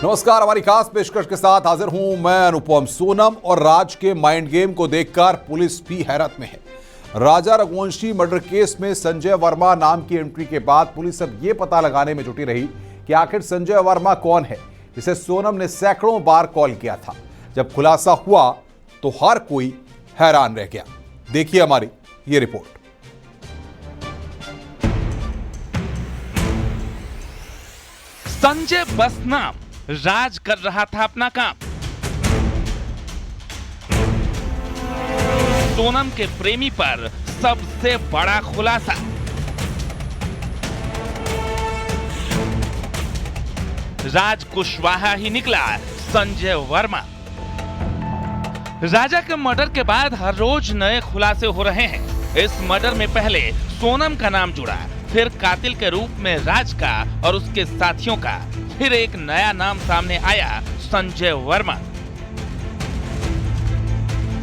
नमस्कार, हमारी खास पेशकश के साथ हाजिर हूं मैं अनुपम। सोनम और राज के माइंड गेम को देखकर पुलिस भी हैरत में है। राजा रघुवंशी मर्डर केस में संजय वर्मा नाम की एंट्री के बाद पुलिस अब यह पता लगाने में जुटी रही कि आखिर संजय वर्मा कौन है, जिसे सोनम ने सैकड़ों बार कॉल किया था। जब खुलासा हुआ तो हर कोई हैरान रह गया। देखिए हमारी ये रिपोर्ट। संजय बस नाम, राज कर रहा था अपना काम। सोनम के प्रेमी पर सबसे बड़ा खुलासा। राज कुशवाहा ही निकला संजय वर्मा। राजा के मर्डर के बाद हर रोज नए खुलासे हो रहे हैं। इस मर्डर में पहले सोनम का नाम जुड़ा, फिर कातिल के रूप में राज का और उसके साथियों का, फिर एक नया नाम सामने आया, संजय वर्मा।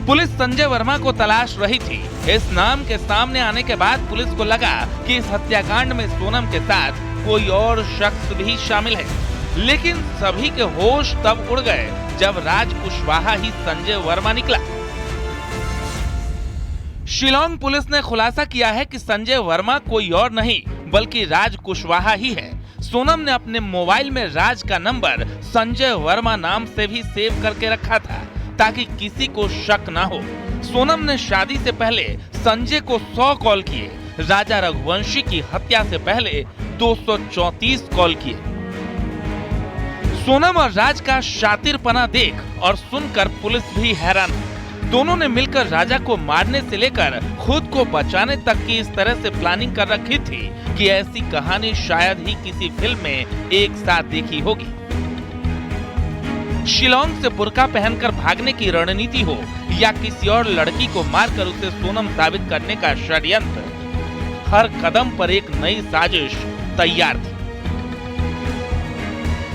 पुलिस संजय वर्मा को तलाश रही थी। इस नाम के सामने आने के बाद पुलिस को लगा कि इस हत्याकांड में सोनम के साथ कोई और शख्स भी शामिल है, लेकिन सभी के होश तब उड़ गए जब राज कुशवाहा ही संजय वर्मा निकला। शिलांग पुलिस ने खुलासा किया है कि संजय वर्मा कोई और नहीं बल्कि राज कुशवाहा ही है। सोनम ने अपने मोबाइल में राज का नंबर संजय वर्मा नाम से भी सेव करके रखा था ताकि किसी को शक ना हो। सोनम ने शादी से पहले संजय को 100 कॉल किए, राजा रघुवंशी की हत्या से पहले 234 कॉल किए। सोनम और राज का शातिरपना देख और सुनकर पुलिस भी हैरान है। दोनों ने मिलकर राजा को मारने से लेकर खुद को बचाने तक की इस तरह से प्लानिंग कर रखी थी कि ऐसी कहानी शायद ही किसी फिल्म में एक साथ देखी होगी। शिलांग से बुर्का पहनकर भागने की रणनीति हो या किसी और लड़की को मारकर उसे सोनम साबित करने का षड्यंत्र, हर कदम पर एक नई साजिश तैयार थी।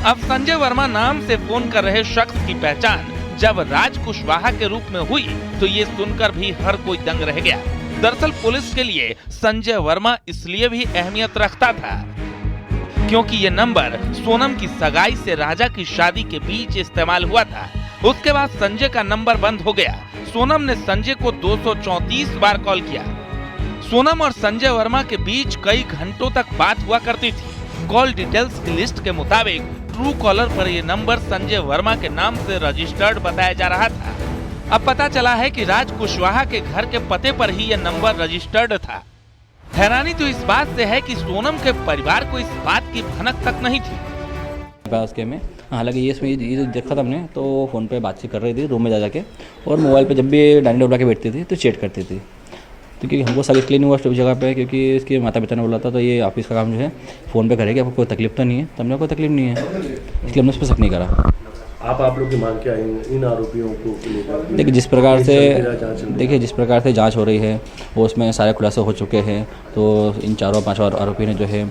अब संजय वर्मा नाम से फोन कर रहे शख्स की पहचान जब राज कुशवाहा के रूप में हुई तो ये सुनकर भी हर कोई दंग रह गया। दरअसल पुलिस के लिए संजय वर्मा इसलिए भी अहमियत रखता था क्योंकि ये नंबर सोनम की सगाई से राजा की शादी के बीच इस्तेमाल हुआ था। उसके बाद संजय का नंबर बंद हो गया। सोनम ने संजय को 234 बार कॉल किया। सोनम और संजय वर्मा के बीच कई घंटों तक बात हुआ करती थी। कॉल डिटेल्स की लिस्ट के मुताबिक ट्रू कॉलर पर यह नंबर संजय वर्मा के नाम से रजिस्टर्ड बताया जा रहा था। अब पता चला है कि राज कुशवाहा के घर के पते पर ही यह नंबर रजिस्टर्ड था। हैरानी तो इस बात से है कि सोनम के परिवार को इस बात की भनक तक नहीं थी। उसके में हालांकि ये जो देखा था हमने तो फ़ोन पे बातचीत कर रही थी रूम में जा के, और मोबाइल पे जब भी डाइनिंग टेबल के बैठती थी तो चैट करती थी। तो क्योंकि हमको सब क्लीन हुआ उस जगह पे, क्योंकि इसके माता पिता ने बोला था तो ये ऑफिस का काम जो है फ़ोन पे करेगी, आपको कोई तकलीफ तो नहीं है। तो हमने कोई तकलीफ नहीं है, इसलिए हमने उस पर शक नहीं करा। आप लोग की मांग क्या है इन आरोपियों को लेकर? देखिए जिस प्रकार से जांच हो रही है वो उसमें सारे खुलासे हो चुके हैं। तो इन 4-5 और आरोपी ने जो है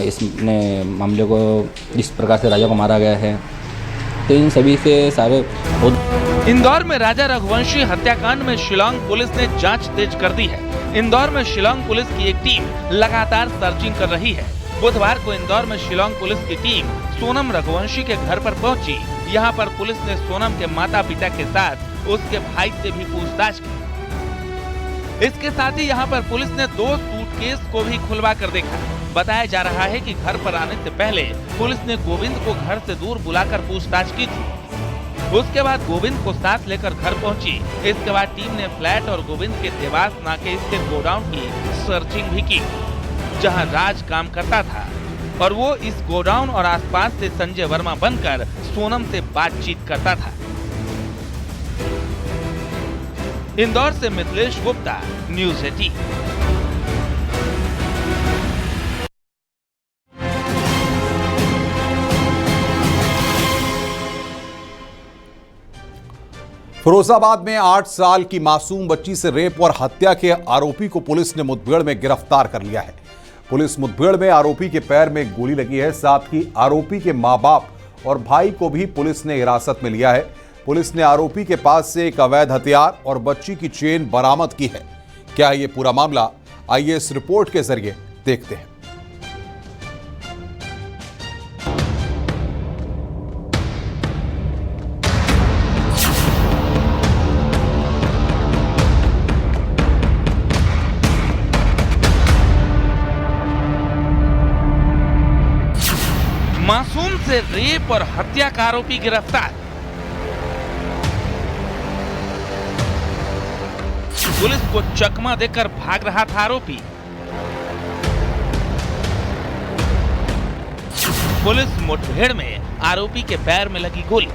इसने मामले को जिस प्रकार से राजा को मारा गया है, तो इन सभी से सारे इंदौर में राजा रघुवंशी हत्याकांड में शिलांग पुलिस ने जांच तेज कर दी है। इंदौर में शिलांग पुलिस की एक टीम लगातार सर्चिंग कर रही है। बुधवार को इंदौर में शिलांग पुलिस की टीम सोनम रघुवंशी के घर पर पहुंची। यहां पर पुलिस ने सोनम के माता पिता के साथ उसके भाई से भी पूछताछ की। इसके साथ ही यहां पर पुलिस ने 2 सूटकेस को भी खुलवा कर देखा। बताया जा रहा है कि घर पर आने से पहले पुलिस ने गोविंद को घर से दूर बुलाकर पूछताछ की थी। उसके बाद गोविंद को साथ लेकर घर पहुंची। इसके बाद टीम ने फ्लैट और गोविंद के देवास नाके स्थित गोडाउन की सर्चिंग भी की जहां राज काम करता था, और वो इस गोडाउन और आसपास से संजय वर्मा बनकर सोनम से बातचीत करता था। इंदौर से मिथिलेश गुप्ता, न्यूज़ 18। फिरोजाबाद में 8 साल की मासूम बच्ची से रेप और हत्या के आरोपी को पुलिस ने मुठभेड़ में गिरफ्तार कर लिया है। पुलिस मुठभेड़ में आरोपी के पैर में गोली लगी है। साथ ही आरोपी के मां बाप और भाई को भी पुलिस ने हिरासत में लिया है। पुलिस ने आरोपी के पास से एक अवैध हथियार और बच्ची की चेन बरामद की है। क्या है ये पूरा मामला, आइए इस रिपोर्ट के जरिए देखते हैं। से रेप और हत्या का आरोपी गिरफ्तार। पुलिस को चकमा देकर भाग रहा था आरोपी। पुलिस मुठभेड़ में आरोपी के पैर में लगी गोली।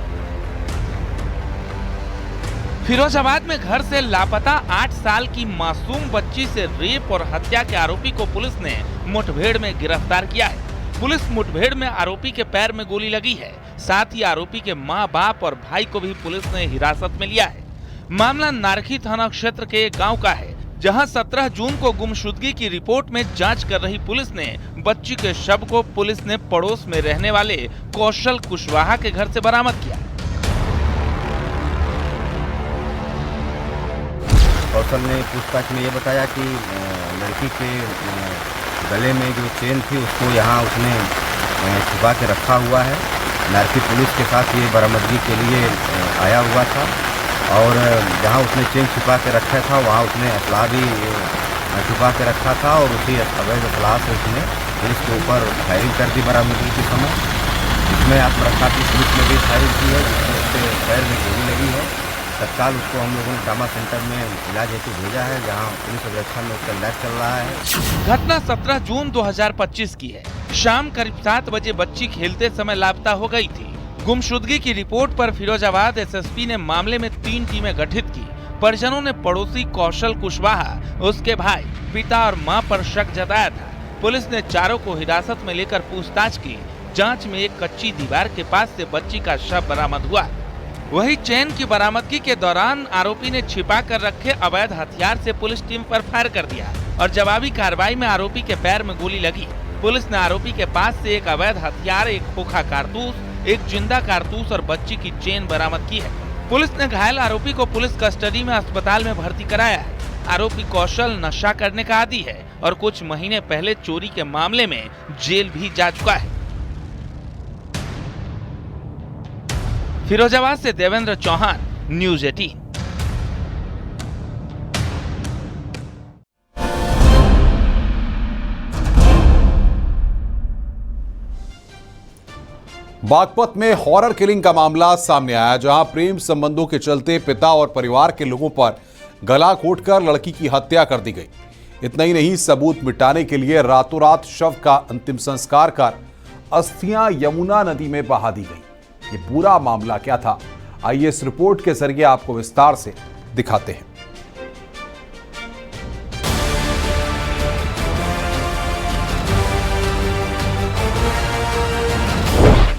फिरोजाबाद में घर से लापता 8 साल की मासूम बच्ची से रेप और हत्या के आरोपी को पुलिस ने मुठभेड़ में गिरफ्तार किया है। पुलिस मुठभेड़ में आरोपी के पैर में गोली लगी है। साथ ही आरोपी के मां, बाप और भाई को भी पुलिस ने हिरासत में लिया है। मामला नारखी थाना क्षेत्र के एक गांव का है, जहां 17 जून को गुमशुदगी की रिपोर्ट में जांच कर रही पुलिस ने बच्ची के शव को पुलिस ने पड़ोस में रहने वाले कौशल कुशवाहा के घर से बरामद किया। कौशल ने पूछताछ में ये बताया कि लड़की के गले में जो चेन थी उसको यहाँ उसने छुपा के रखा हुआ है। नारकी पुलिस के साथ ये बरामदगी के लिए आया हुआ था और जहाँ उसने चेन छुपा के रखा था वहाँ उसने असलाह भी छुपा के रखा था और उसी अवैध असलाह से उसने पुलिस के ऊपर फायरिंग कर दी बरामदगी के समय, जिसमें आत्मरक्षा की पुलिस ने भी फायरिंग की है, जिसमें उसके पैर में गोली लगी है। तत्काल उसको हम लोगों ने ट्रामा सेंटर में इलाज हेतु भेजा है, जहां पुलिस अभिरक्षा में उसका इलाज चल रहा है। घटना 17 जून 2025 की है। शाम करीब 7 बजे बच्ची खेलते समय लापता हो गई थी। गुमशुदगी की रिपोर्ट पर फिरोजाबाद एसएसपी ने मामले में 3 टीमें गठित की। परिजनों ने पड़ोसी कौशल कुशवाहा, उसके भाई, पिता और मां पर शक जताया था। पुलिस ने चारों को हिरासत में लेकर पूछताछ की। जांच में एक कच्ची दीवार के पास से बच्ची का शव बरामद हुआ। वही चेन की बरामदगी के दौरान आरोपी ने छिपा कर रखे अवैध हथियार से पुलिस टीम पर फायर कर दिया और जवाबी कार्रवाई में आरोपी के पैर में गोली लगी। पुलिस ने आरोपी के पास से एक अवैध हथियार, एक खोखा कारतूस, एक जिंदा कारतूस और बच्ची की चेन बरामद की है। पुलिस ने घायल आरोपी को पुलिस कस्टडी में अस्पताल में भर्ती कराया है। आरोपी कौशल नशा करने का आदी है और कुछ महीने पहले चोरी के मामले में जेल भी जा चुका है। फिरोजाबाद से देवेंद्र चौहान, न्यूज़ 18। बागपत में हॉरर किलिंग का मामला सामने आया, जहां प्रेम संबंधों के चलते पिता और परिवार के लोगों पर गला घोंटकर लड़की की हत्या कर दी गई। इतना ही नहीं, सबूत मिटाने के लिए रातों रात शव का अंतिम संस्कार कर अस्थियां यमुना नदी में बहा दी गई। ये पूरा मामला क्या था, आइए इस रिपोर्ट के जरिए आपको विस्तार से दिखाते हैं।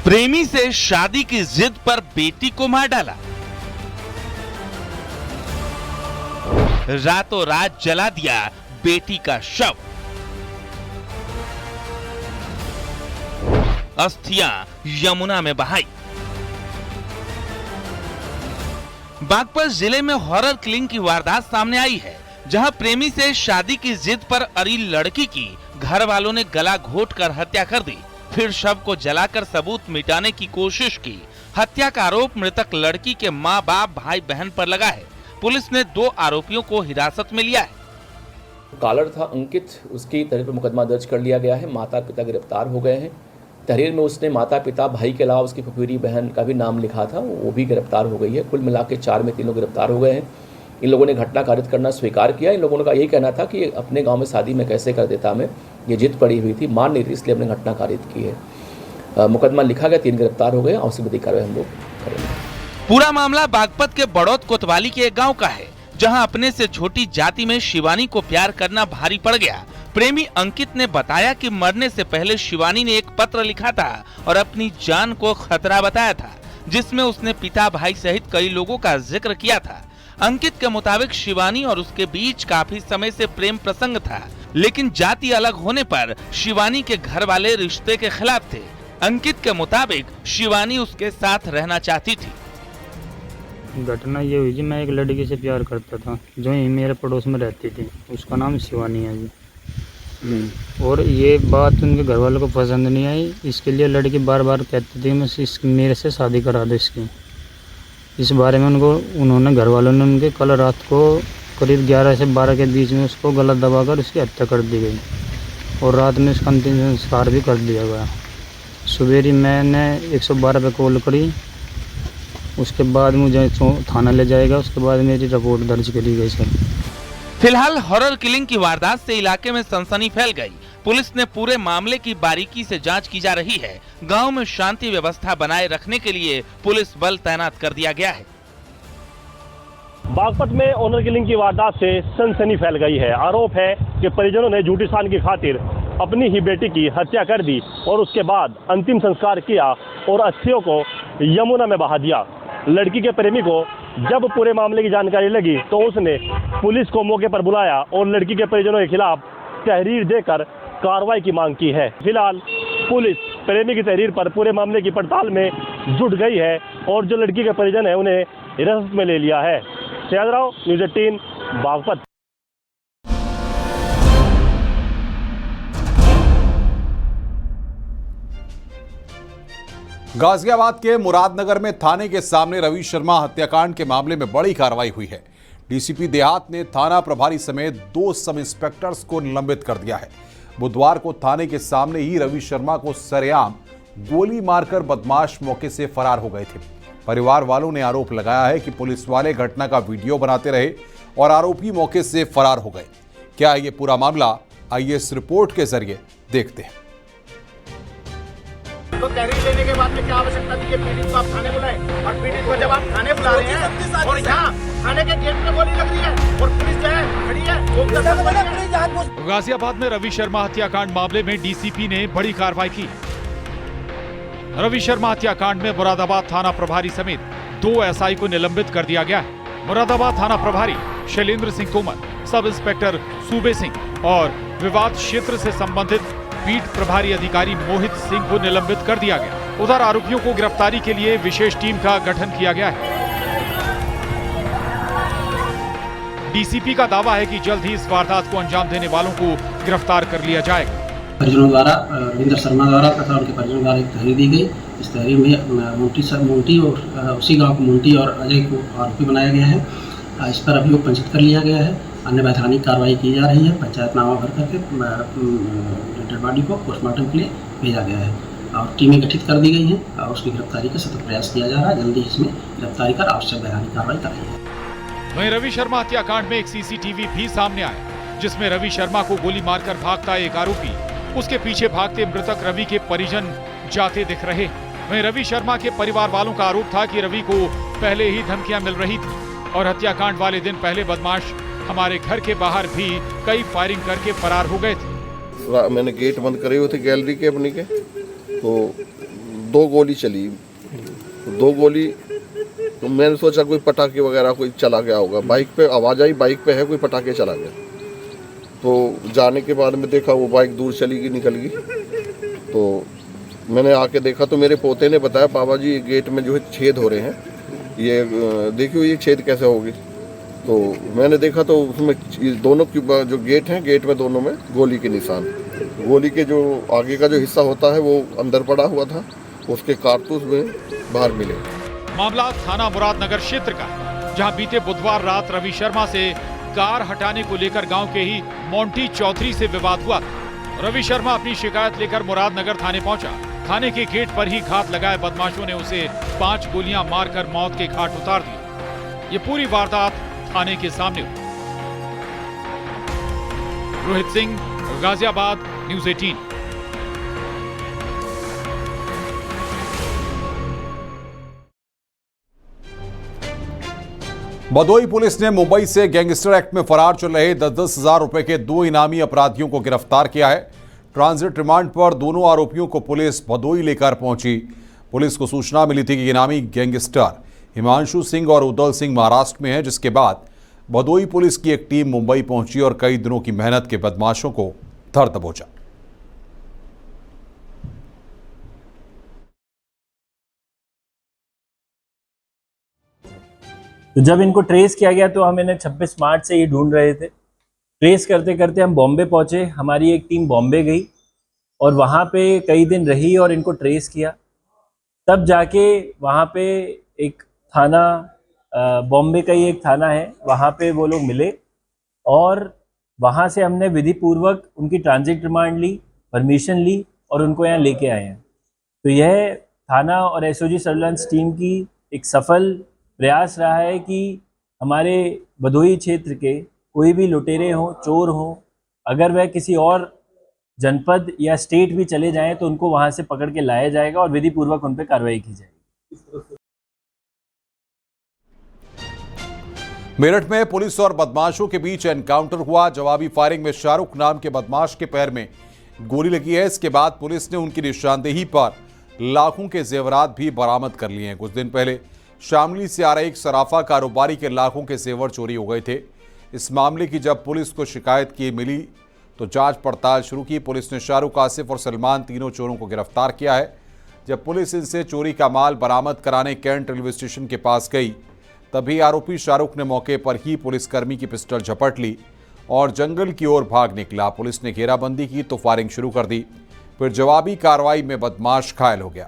प्रेमी से शादी की जिद पर बेटी को मार डाला। रातों रात जला दिया बेटी का शव। अस्थियां यमुना में बहाई। बागपत जिले में हॉरर किलिंग की वारदात सामने आई है, जहां प्रेमी से शादी की जिद पर अड़ी लड़की की घर वालों ने गला घोंटकर हत्या कर दी, फिर शव को जलाकर सबूत मिटाने की कोशिश की। हत्या का आरोप मृतक लड़की के मां, बाप, भाई, बहन पर लगा है। पुलिस ने 2 आरोपियों को हिरासत में लिया है। कॉलर था अंकित, उसकी तहरीर पर मुकदमा दर्ज कर लिया गया है। माता पिता गिरफ्तार हो गए हैं। तहरीर में उसने माता पिता, भाई के अलावा उसकी फुफेरी बहन का भी नाम लिखा था, वो भी गिरफ्तार हो गई है। कुल मिला के 4 में 3 लोग गिरफ्तार हो गए हैं। इन लोगों ने घटना कारित करना स्वीकार किया। इन लोगों का यही कहना था कि अपने गांव में शादी में कैसे कर देता, हमें ये जिद पड़ी हुई थी, मान नहीं थी, इसलिए हमने घटना कारित की है। मुकदमा लिखा गया, 3 गिरफ्तार हो गए। आवश्यक कार्रवाई हम लोग करेंगे। पूरा मामला बागपत के बड़ौत कोतवाली के एक गांव का है, जहां अपने से छोटी जाति में शिवानी को प्यार करना भारी पड़ गया। प्रेमी अंकित ने बताया कि मरने से पहले शिवानी ने एक पत्र लिखा था और अपनी जान को खतरा बताया था, जिसमें उसने पिता, भाई सहित कई लोगों का जिक्र किया था। अंकित के मुताबिक शिवानी और उसके बीच काफी समय से प्रेम प्रसंग था, लेकिन जाति अलग होने पर शिवानी के घर वाले रिश्ते के खिलाफ थे। अंकित के मुताबिक शिवानी उसके साथ रहना चाहती थी। घटना ये हुई जी, मैं एक लड़की से प्यार करता था जो ही मेरे पड़ोस में रहती थी, उसका नाम शिवानी है जी। और ये बात उनके घर वालों को पसंद नहीं आई, इसके लिए लड़की बार बार कहती थी मैं मेरे से शादी करा दो इसकी। इस बारे में उन्होंने घर वालों ने उनके कल रात को करीब 11 से 12 के बीच में उसको गला दबाकर उसकी हत्या कर दी गई और रात में उसका अंतिम संस्कार भी कर दिया गया। सवेरे मैंने 112 पे कॉल करी, उसके बाद मुझे थाना ले जाएगा, उसके बाद मेरी रिपोर्ट दर्ज करी गई सर। फिलहाल हॉरर किलिंग की वारदात से इलाके में सनसनी फैल गई। पुलिस ने पूरे मामले की बारीकी से जांच की जा रही है। गांव में शांति व्यवस्था बनाए रखने के लिए पुलिस बल तैनात कर दिया गया है। बागपत में ऑनर किलिंग की वारदात से सनसनी फैल गई है। आरोप है कि परिजनों ने झूठी शान की खातिर अपनी ही बेटी की हत्या कर दी और उसके बाद अंतिम संस्कार किया और अस्थियों को यमुना में बहा दिया। लड़की के प्रेमी को जब पूरे मामले की जानकारी लगी तो उसने पुलिस को मौके पर बुलाया और लड़की के परिजनों के खिलाफ तहरीर देकर कार्रवाई की मांग की है। फिलहाल पुलिस प्रेमी की तहरीर पर पूरे मामले की पड़ताल में जुट गई है और जो लड़की के परिजन है उन्हें हिरासत में ले लिया है। सयाद राव, न्यूज़ 18, बागपत। गाजियाबाद के मुरादनगर में थाने के सामने रवि शर्मा हत्याकांड के मामले में बड़ी कार्रवाई हुई है। डीसीपी देहात ने थाना प्रभारी समेत 2 सब इंस्पेक्टर्स को निलंबित कर दिया है। बुधवार को थाने के सामने ही रवि शर्मा को सरेआम गोली मारकर बदमाश मौके से फरार हो गए थे। परिवार वालों ने आरोप लगाया है कि पुलिस वाले घटना का वीडियो बनाते रहे और आरोपी मौके से फरार हो गए। क्या है ये पूरा मामला, आइए इस रिपोर्ट के जरिए देखते हैं। तो तहरीर लेने के बाद में क्या आवश्यकता थी कि पीड़ित को आप थाने बुलाएं, और पीड़ित को जब आप थाने बुला रहे हैं और यहाँ थाने के गेट में गोली लग रही है और पुलिस जो है खड़ी है। गाजियाबाद में रवि शर्मा हत्याकांड मामले में डीसीपी ने बड़ी कार्रवाई की। रवि शर्मा हत्याकांड में मुरादाबाद थाना प्रभारी समेत 2 एसआई को निलंबित कर दिया गया है। मुरादाबाद थाना प्रभारी शैलेंद्र सिंह तोमर, सब इंस्पेक्टर सूबे सिंह और विवाद क्षेत्र से संबंधित बीट प्रभारी अधिकारी मोहित सिंह को निलंबित कर दिया गया। उधर आरोपियों को गिरफ्तारी के लिए विशेष टीम का गठन किया गया है। डीसीपी का दावा है कि जल्द ही इस वारदात को अंजाम देने वालों को गिरफ्तार कर लिया जाएगा। परिजनों द्वारा रविंद्र शर्मा द्वारा तथा उनके परिजनों द्वारा एक तहरीर दी गई। इस तहरीर में मोंटी और उसी गांव को मोंटी और अजय को आरोपी बनाया गया है। इस पर अभियोग पंजीकृत कर लिया गया है। अन्य वैधानिक कार्रवाई की जा रही है। पंचायतनामा भर करके डेड बॉडी को पोस्टमार्टम के लिए भेजा गया है और टीमें गठित कर दी गई हैं और उसकी गिरफ्तारी का सतत प्रयास किया जा रहा है। जल्दी इसमें गिरफ्तारी कर आवश्यक वैधानिक कार्रवाई कर रही है। वहीं रवि शर्मा हत्याकांड में एक सीसीटीवी भी सामने आया, जिसमें रवि शर्मा को गोली मारकर भागता एक आरोपी, उसके पीछे भागते मृतक रवि के परिजन जाते दिख रहे। वहीं रवि शर्मा के परिवार वालों का आरोप था कि रवि को पहले ही धमकियां मिल रही थी और हत्याकांड वाले दिन पहले बदमाश हमारे घर के बाहर भी कई फायरिंग करके फरार हो गए थे। मैंने गेट बंद करे हुए थे गैलरी के अपनी के, तो 2 गोली चली। 2 गोली तो मैंने सोचा कोई पटाखे वगैरह कोई चला गया होगा। बाइक पे आवाज़ आई, बाइक पे है कोई पटाखे चला गया। तो जाने के बाद में देखा वो बाइक दूर चली गई, निकल गई। तो मैंने आके देखा तो मेरे पोते ने बताया, पापा जी गेट में जो है छेद हो रहे हैं, ये देखियो ये छेद कैसे होगी। तो मैंने देखा तो उसमें दोनों की जो गेट हैं, गेट में दोनों में गोली के निशान, गोली के जो आगे का जो हिस्सा होता है वो अंदर पड़ा हुआ था, उसके कारतूस में बाहर मिले। मामला थाना मुरादनगर क्षेत्र का, जहां बीते बुधवार रात रवि शर्मा से कार हटाने को लेकर गांव के ही मोंटी चौधरी से विवाद हुआ था। रवि शर्मा अपनी शिकायत लेकर मुरादनगर थाने पहुंचा। थाने के गेट पर ही घात लगाए बदमाशों ने उसे 5 गोलियां मारकर मौत के घाट उतार दी। ये पूरी वारदात थाने के सामने हुई। रोहित सिंह, गाजियाबाद, न्यूज़ 18। भदोई पुलिस ने मुंबई से गैंगस्टर एक्ट में फरार चल रहे 10-10 हजार रुपए के 2 इनामी अपराधियों को गिरफ्तार किया है। ट्रांजिट रिमांड पर दोनों आरोपियों को पुलिस भदोई लेकर पहुंची। पुलिस को सूचना मिली थी कि इनामी गैंगस्टर हिमांशु सिंह और उदल सिंह महाराष्ट्र में हैं, जिसके बाद भदोई पुलिस की एक टीम मुंबई पहुंची और कई दिनों की मेहनत के बदमाशों को धर दबोचा। तो जब इनको ट्रेस किया गया तो हम इन्हें 26 मार्च से ही ढूंढ रहे थे। ट्रेस करते करते हम बॉम्बे पहुंचे। हमारी एक टीम बॉम्बे गई और वहाँ पे कई दिन रही और इनको ट्रेस किया। तब जाके वहाँ पे एक थाना, बॉम्बे का ही एक थाना है, वहाँ पे वो लोग मिले और वहाँ से हमने विधि पूर्वक उनकी ट्रांजिट रिमांड ली, परमिशन ली और उनको यहाँ लेके आए हैं। तो यह थाना और एसओजी सर्विलांस टीम की एक सफल प्रयास रहा है कि हमारे भदोही क्षेत्र के कोई भी लुटेरे हों, चोर हों, अगर वह किसी और जनपद या स्टेट भी चले जाएं तो उनको वहां से पकड़ के लाया जाएगा और विधि पूर्वक उन पर कार्रवाई की जाएगी। मेरठ में पुलिस और बदमाशों के बीच एनकाउंटर हुआ। जवाबी फायरिंग में शाहरुख नाम के बदमाश के पैर में गोली लगी है। इसके बाद पुलिस ने उनकी निशानदेही पर लाखों के जेवरात भी बरामद कर लिए हैं। कुछ दिन पहले शामली से आ रहे एक सराफा कारोबारी के लाखों के जेवर चोरी हो गए थे। इस मामले की जब पुलिस को शिकायत की मिली तो जांच पड़ताल शुरू की। पुलिस ने शाहरुख, आसिफ और सलमान तीनों चोरों को गिरफ्तार किया है। जब पुलिस इनसे चोरी का माल बरामद कराने कैंट रेलवे स्टेशन के पास गई तभी आरोपी शाहरुख ने मौके पर ही पुलिसकर्मी की पिस्टल झपट ली और जंगल की ओर भाग निकला। पुलिस ने घेराबंदी की तो फायरिंग शुरू कर दी। फिर जवाबी कार्रवाई में बदमाश घायल हो गया।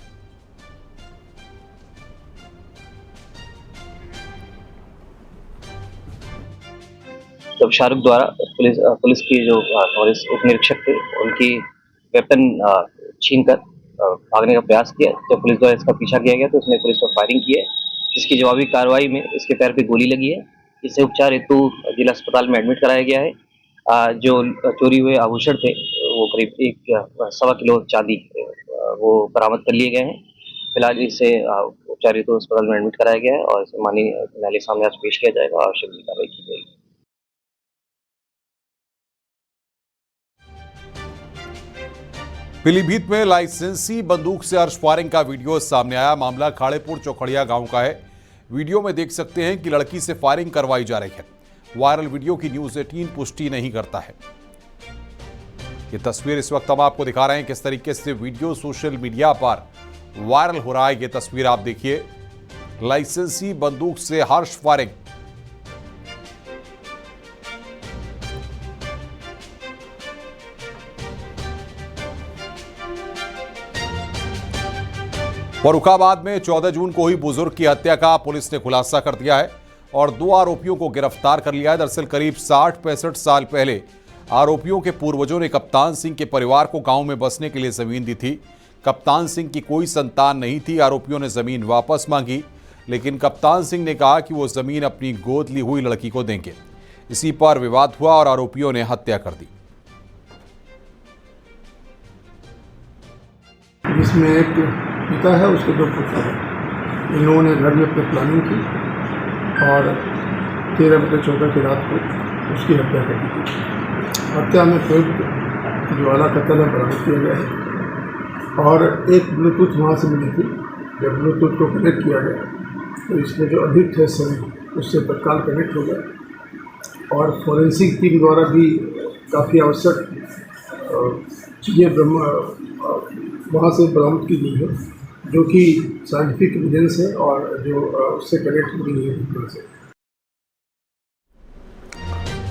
तब शाहरुख द्वारा पुलिस की जो उप निरीक्षक थे उनकी वेपन छीनकर भागने का प्रयास किया। जब पुलिस द्वारा इसका पीछा किया गया तो उसने पुलिस पर फायरिंग की है, जिसकी जवाबी कार्रवाई में इसके पैर पे गोली लगी है। इसे उपचार हेतु जिला अस्पताल में एडमिट कराया गया है। जो चोरी हुए आभूषण थे वो करीब 1.25 किलो चांदी वो बरामद कर लिए गए हैं। फिलहाल इसे उपचार हेतु अस्पताल में एडमिट कराया गया है और इसे माननीय न्यायालय सामने आज पेश किया जाएगा और आवश्यक कार्रवाई की जाएगी। पीलीभीत में लाइसेंसी बंदूक से अर्श फायरिंग का वीडियो सामने आया। मामला खाड़ेपुर चौखड़िया गांव का है। वीडियो में देख सकते हैं कि लड़की से फायरिंग करवाई जा रही है। वायरल वीडियो की न्यूज़ 18 पुष्टि नहीं करता है। ये तस्वीर इस वक्त हम आपको दिखा रहे हैं किस तरीके से वीडियो सोशल मीडिया पर वायरल हो रहा है। ये तस्वीर आप देखिए, लाइसेंसी बंदूक से हर्ष फायरिंग। फर्रुखाबाद में 14 जून को हुई बुजुर्ग की हत्या का पुलिस ने खुलासा कर दिया है और 2 आरोपियों को गिरफ्तार कर लिया है। दरअसल करीब 60-65 साल पहले आरोपियों के पूर्वजों ने कप्तान सिंह के परिवार को गांव में बसने के लिए जमीन दी थी। कप्तान सिंह की कोई संतान नहीं थी। आरोपियों ने जमीन वापस मांगी, लेकिन कप्तान सिंह ने कहा कि वो जमीन अपनी गोद ली हुई लड़की को देंगे। इसी पर विवाद हुआ और आरोपियों ने हत्या कर दी। जिसमें एक पिता है, उसके 2 पुत्र हैं। इन लोगों ने घर में अपनी प्लानिंग की और 13/14 की रात को उसकी हत्या कर दी थी। हत्या में प्रयुक्त ज्वाला कत्ल है बरामद किया गया है और एक ब्लूटूथ वहाँ से मिली थी। जब ब्लूटूथ को कनेक्ट किया गया तो इसमें जो अभियुक्त है सभी उससे तत्काल कनेक्ट हो गया और फॉरेंसिक टीम द्वारा भी काफ़ी आवश्यक चीज़ें वहाँ से बरामद की गई है, जो कि साइंटिफिक एविडेंस है और जो उससे कनेक्ट हो गई है।